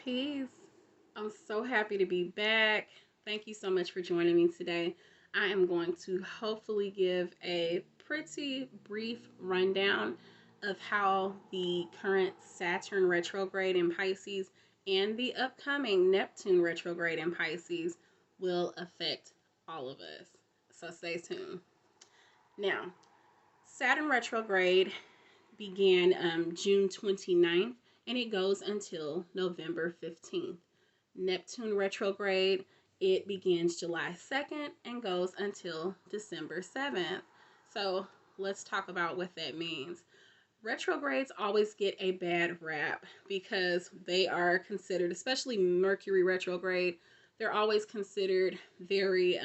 Peace. I'm so happy to be back. Thank you so much for joining me today. I am going to hopefully give a pretty brief rundown of how the current Saturn retrograde in Pisces and the upcoming Neptune retrograde in Pisces will affect all of us. So stay tuned. Now, Saturn retrograde began June 29th and it goes until November 15th. Neptune retrograde, it begins July 2nd and goes until December 7th. So let's talk about what that means. Retrogrades always get a bad rap because they are considered, especially Mercury retrograde, they're always considered very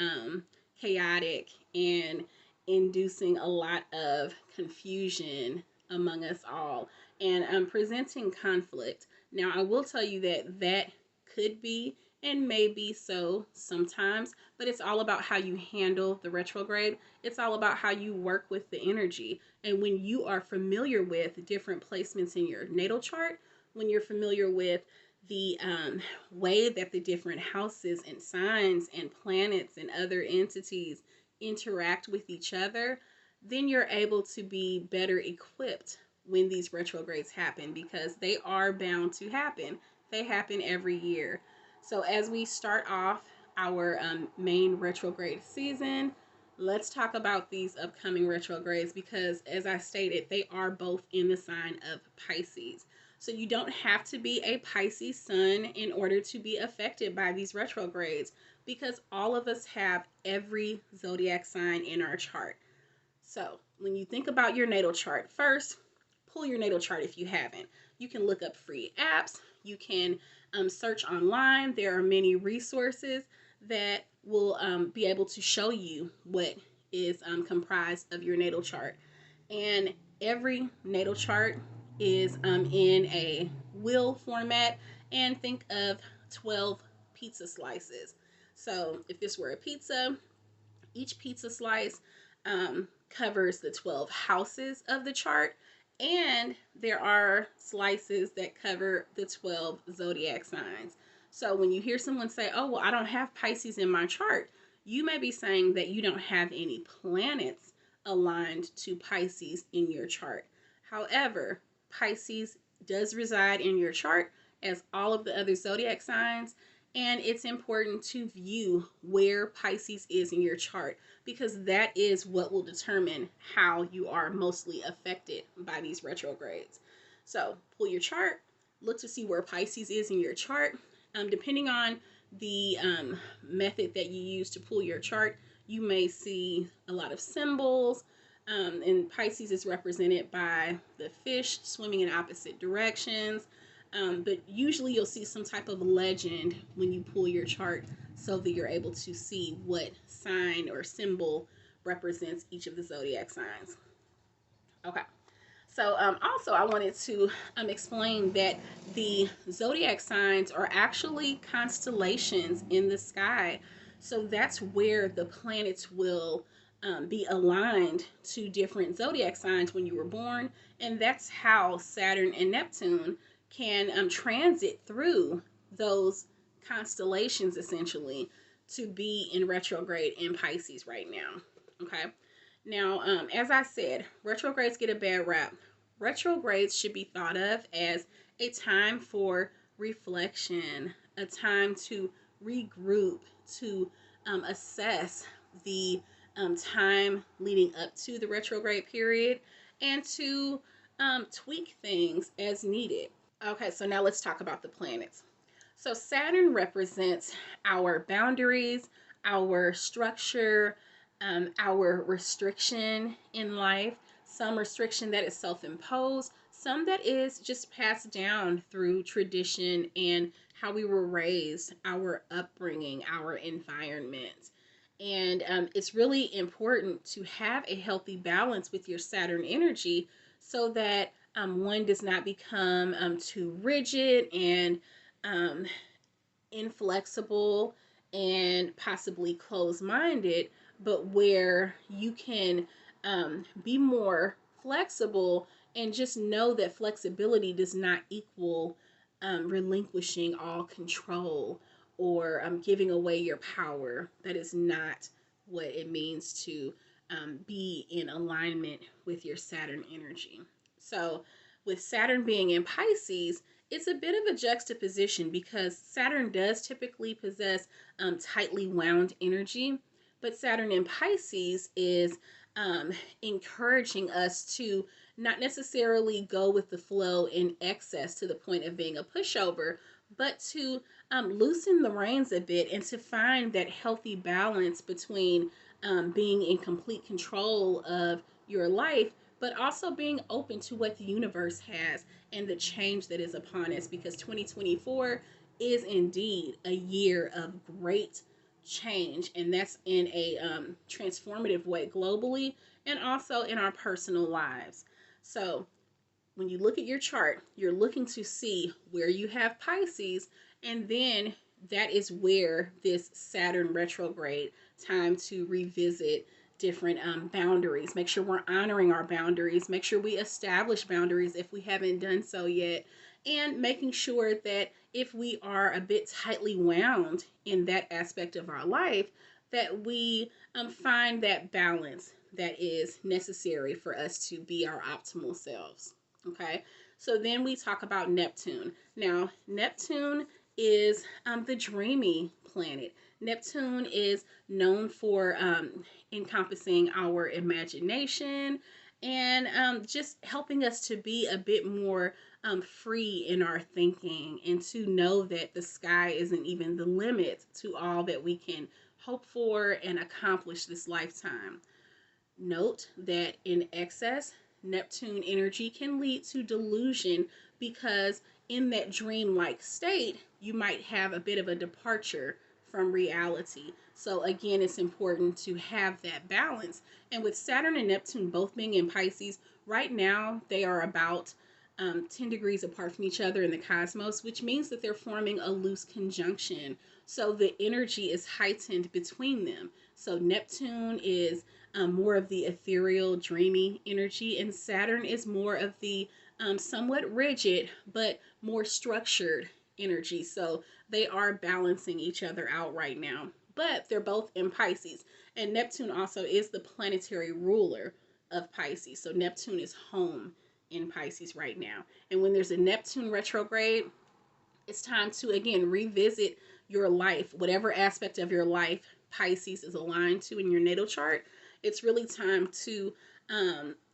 chaotic and inducing a lot of confusion among us all and presenting conflict. Now, I will tell you that that could be and may be so sometimes, but it's all about how you handle the retrograde. It's all about how you work with the energy. And when you are familiar with different placements in your natal chart, when you're familiar with the way that the different houses and signs and planets and other entities interact with each other, then you're able to be better equipped when these retrogrades happen because they are bound to happen. They happen every year. So as we start off our main retrograde season, let's talk about these upcoming retrogrades because, as I stated, they are both in the sign of Pisces. So you don't have to be a Pisces sun in order to be affected by these retrogrades because all of us have every zodiac sign in our chart. So when you think about your natal chart, first, pull your natal chart if you haven't. You can look up free apps. You can search online. There are many resources that will be able to show you what is comprised of your natal chart. And every natal chart is in a wheel format. And think of 12 pizza slices. So if this were a pizza, each pizza slice covers the 12 houses of the chart, and there are slices that cover the 12 zodiac signs. So when you hear someone say, oh, well, I don't have Pisces in my chart, you may be saying that you don't have any planets aligned to Pisces in your chart. However, Pisces does reside in your chart as all of the other zodiac signs, and it's important to view where Pisces is in your chart because that is what will determine how you are mostly affected by these retrogrades. So pull your chart, look to see where Pisces is in your chart. Depending on the method that you use to pull your chart, you may see a lot of symbols. And Pisces is represented by the fish swimming in opposite directions. But usually you'll see some type of legend when you pull your chart so that you're able to see what sign or symbol represents each of the zodiac signs. Okay. So also I wanted to explain that the zodiac signs are actually constellations in the sky. So that's where the planets will be aligned to different zodiac signs when you were born. And that's how Saturn and Neptune can transit through those constellations essentially to be in retrograde in Pisces right now. Okay. Now, as I said, retrogrades get a bad rap. Retrogrades should be thought of as a time for reflection, a time to regroup, to assess the time leading up to the retrograde period, and to tweak things as needed. Okay, so now let's talk about the planets. So Saturn represents our boundaries, our structure, our restriction in life, some restriction that is self-imposed, some that is just passed down through tradition and how we were raised, our upbringing, our environment. And it's really important to have a healthy balance with your Saturn energy so that one does not become too rigid and inflexible and possibly closed-minded, but where you can be more flexible and just know that flexibility does not equal relinquishing all control or giving away your power. That is not what it means to be in alignment with your Saturn energy. So, with Saturn being in Pisces, it's a bit of a juxtaposition because Saturn does typically possess tightly wound energy, but Saturn in Pisces is encouraging us to not necessarily go with the flow in excess to the point of being a pushover, but to loosen the reins a bit and to find that healthy balance between being in complete control of your life, but also being open to what the universe has and the change that is upon us, because 2024 is indeed a year of great change, and that's in a transformative way globally and also in our personal lives. So when you look at your chart, you're looking to see where you have Pisces, and then that is where this Saturn retrograde time to revisit different boundaries. Make sure we're honoring our boundaries. Make sure we establish boundaries if we haven't done so yet. And making sure that if we are a bit tightly wound in that aspect of our life, that we find that balance that is necessary for us to be our optimal selves. Okay, so then we talk about Neptune. Now, Neptune is the dreamy planet. Neptune is known for encompassing our imagination and just helping us to be a bit more free in our thinking and to know that the sky isn't even the limit to all that we can hope for and accomplish this lifetime. Note that in excess, Neptune energy can lead to delusion because in that dreamlike state, you might have a bit of a departure from reality. So again, it's important to have that balance. And with Saturn and Neptune both being in Pisces, right now they are about 10 degrees apart from each other in the cosmos, which means that they're forming a loose conjunction. So the energy is heightened between them. So Neptune is more of the ethereal, dreamy energy, and Saturn is more of the somewhat rigid but more structured energy. So they are balancing each other out right now. But they're both in Pisces, and Neptune also is the planetary ruler of Pisces. So Neptune is home in Pisces right now. And when there's a Neptune retrograde, it's time to again revisit your life, whatever aspect of your life Pisces is aligned to in your natal chart. It's really time to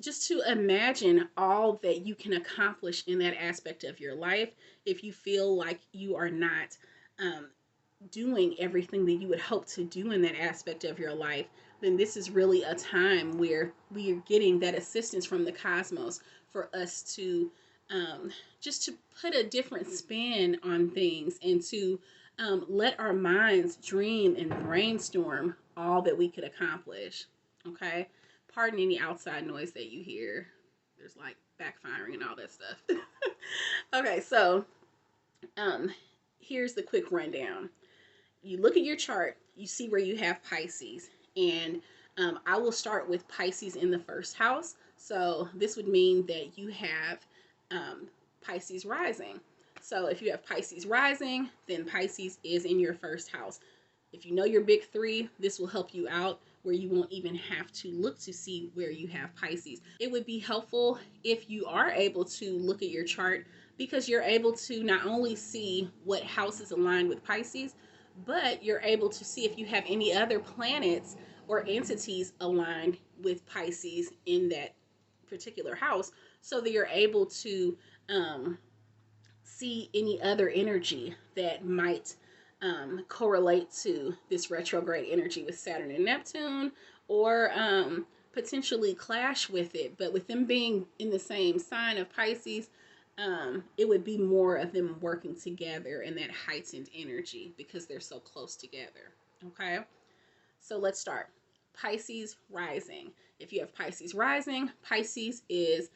just to imagine all that you can accomplish in that aspect of your life. If you feel like you are not doing everything that you would hope to do in that aspect of your life, then this is really a time where we are getting that assistance from the cosmos for us to just to put a different spin on things and to let our minds dream and brainstorm all that we could accomplish. Okay, pardon any outside noise that you hear. There's like backfiring and all that stuff. Okay, so here's the quick rundown. You look at your chart, you see where you have Pisces, and I will start with Pisces in the first house. So this would mean that you have Pisces rising. So if you have Pisces rising, then Pisces is in your first house. If you know your big three, this will help you out where you won't even have to look to see where you have Pisces. It would be helpful if you are able to look at your chart, because you're able to not only see what house is aligned with Pisces, but you're able to see if you have any other planets or entities aligned with Pisces in that particular house, so that you're able to see any other energy that might correlate to this retrograde energy with Saturn and Neptune, or potentially clash with it. But with them being in the same sign of Pisces, it would be more of them working together in that heightened energy because they're so close together. Okay, so let's start. Pisces rising. If you have Pisces rising, Pisces is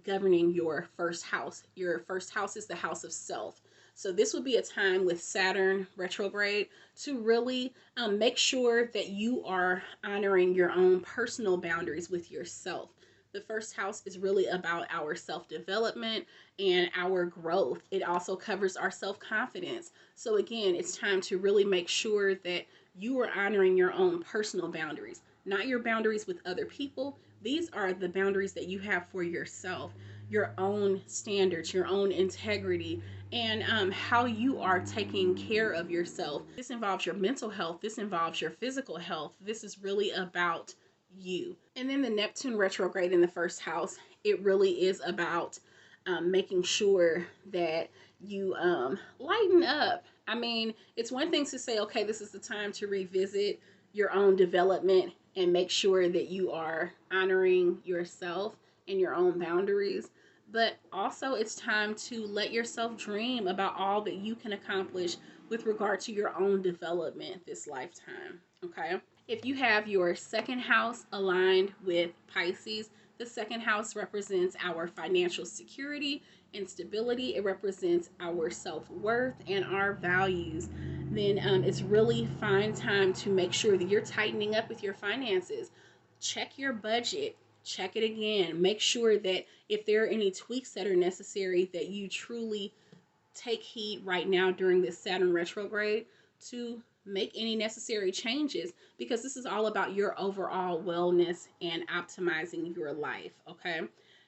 governing your first house. Your first house is the house of self. So this would be a time with Saturn retrograde to really make sure that you are honoring your own personal boundaries with yourself. The first house is really about our self-development and our growth. It also covers our self-confidence. So again, it's time to really make sure that you are honoring your own personal boundaries, not your boundaries with other people. These are the boundaries that you have for yourself, your own standards, your own integrity, and how you are taking care of yourself. This involves your mental health, this involves your physical health. This is really about you. And then the Neptune retrograde in the first house, it really is about making sure that you lighten up. I mean, it's one thing to say, okay, this is the time to revisit your own development and make sure that you are honoring yourself and your own boundaries. But also, it's time to let yourself dream about all that you can accomplish with regard to your own development this lifetime. Okay. If you have your second house aligned with Pisces, the second house represents our financial security and stability. It represents our self-worth and our values. Then it's really fine time to make sure that you're tightening up with your finances. Check your budget. Check it again. Make sure that if there are any tweaks that are necessary, that you truly take heed right now during this Saturn retrograde to make any necessary changes, because this is all about your overall wellness and optimizing your life. Okay.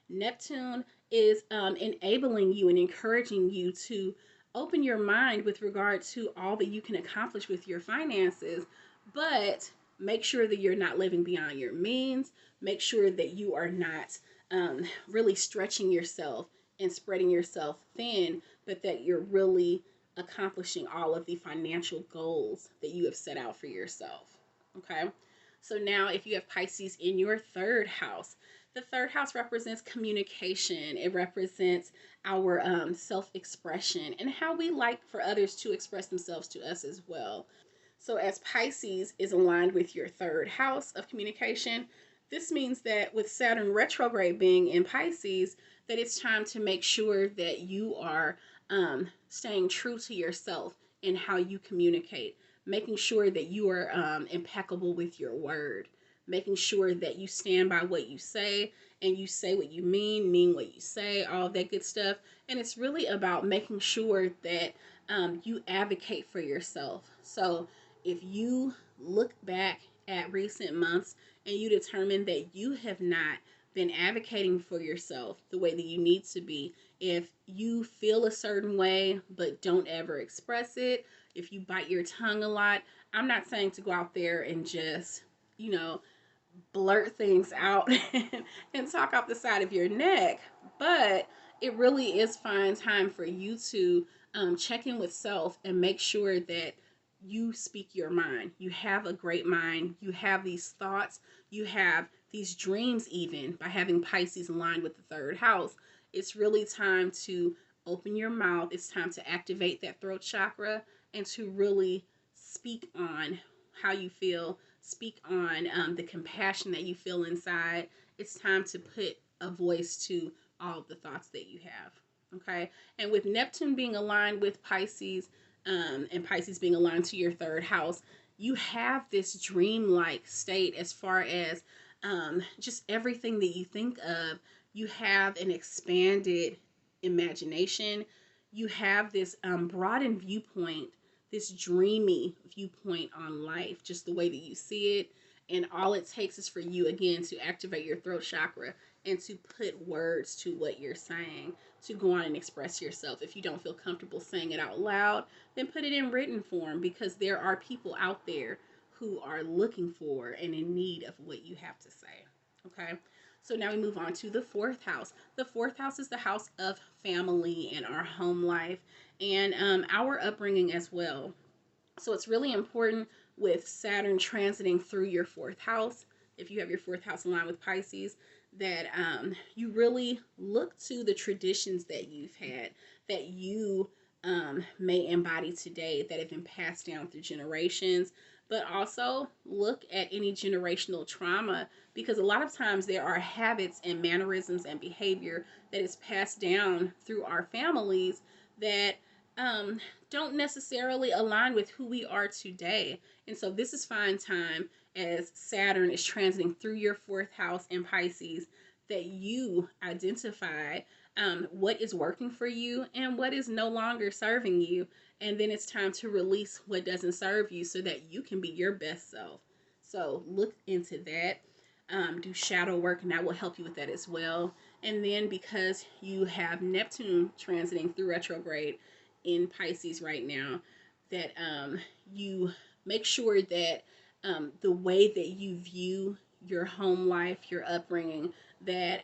Neptune is enabling you and encouraging you to open your mind with regard to all that you can accomplish with your finances, but make sure that you're not living beyond your means. Make sure that you are not really stretching yourself and spreading yourself thin, but that you're really accomplishing all of the financial goals that you have set out for yourself. Okay. So now, if you have Pisces in your third house, the third house represents communication. It represents our self-expression and how we like for others to express themselves to us as well. So as Pisces is aligned with your third house of communication, this means that with Saturn retrograde being in Pisces, that it's time to make sure that you are staying true to yourself in how you communicate, making sure that you are impeccable with your word, making sure that you stand by what you say and you say what you mean what you say, all that good stuff. And it's really about making sure that you advocate for yourself. So if you look back at recent months and you determine that you have not been advocating for yourself the way that you need to be, if you feel a certain way but don't ever express it, if you bite your tongue a lot, I'm not saying to go out there and just, blurt things out and talk off the side of your neck, but it really is fine time for you to check in with self and make sure that you speak your mind. You have a great mind. You have these thoughts. You have these dreams, even by having Pisces aligned with the third house. It's really time to open your mouth. It's time to activate that throat chakra and to really speak on how you feel, speak on the compassion that you feel inside. It's time to put a voice to all of the thoughts that you have. Okay. And with Neptune being aligned with Pisces, and Pisces being aligned to your third house, you have this dreamlike state as far as just everything that you think of. You have an expanded imagination. You have this broadened viewpoint, this dreamy viewpoint on life, just the way that you see it. And all it takes is for you, again, to activate your throat chakra and to put words to what you're saying, to go on and express yourself. If you don't feel comfortable saying it out loud, then put it in written form, because there are people out there who are looking for and in need of what you have to say. Okay. So now we move on to the fourth house. The fourth house is the house of family and our home life and our upbringing as well. So it's really important with Saturn transiting through your fourth house, if you have your fourth house aligned with Pisces, that you really look to the traditions that you've had, that you may embody today, that have been passed down through generations, but also look at any generational trauma, because a lot of times there are habits and mannerisms and behavior that is passed down through our families that don't necessarily align with who we are today. And so this is fine time as Saturn is transiting through your fourth house in Pisces, that you identify what is working for you and what is no longer serving you. And then it's time to release what doesn't serve you so that you can be your best self. So look into that. Do shadow work, and that will help you with that as well. And then because you have Neptune transiting through retrograde in Pisces right now, that you make sure that the way that you view your home life, your upbringing, that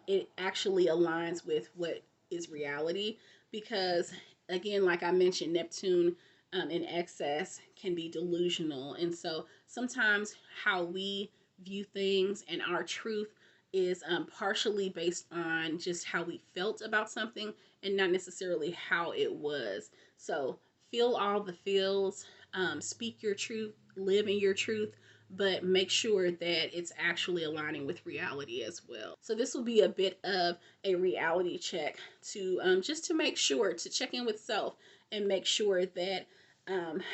it actually aligns with what is reality. Because, again, like I mentioned, Neptune in excess can be delusional. And so sometimes how we view things and our truth is partially based on just how we felt about something and not necessarily how it was. So feel all the feels, speak your truth, live in your truth, but make sure that it's actually aligning with reality as well. So this will be a bit of a reality check to just to make sure to check in with self and make sure that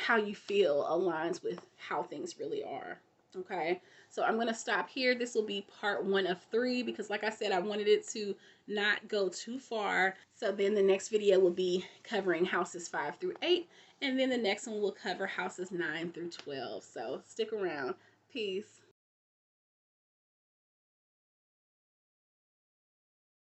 how you feel aligns with how things really are. Okay, so I'm going to stop here. This will be part 1 of 3 because, like I said, I wanted it to not go too far. So then the next video will be covering houses 5 through 8, and then the next one will cover houses 9 through 12. So stick around. Peace.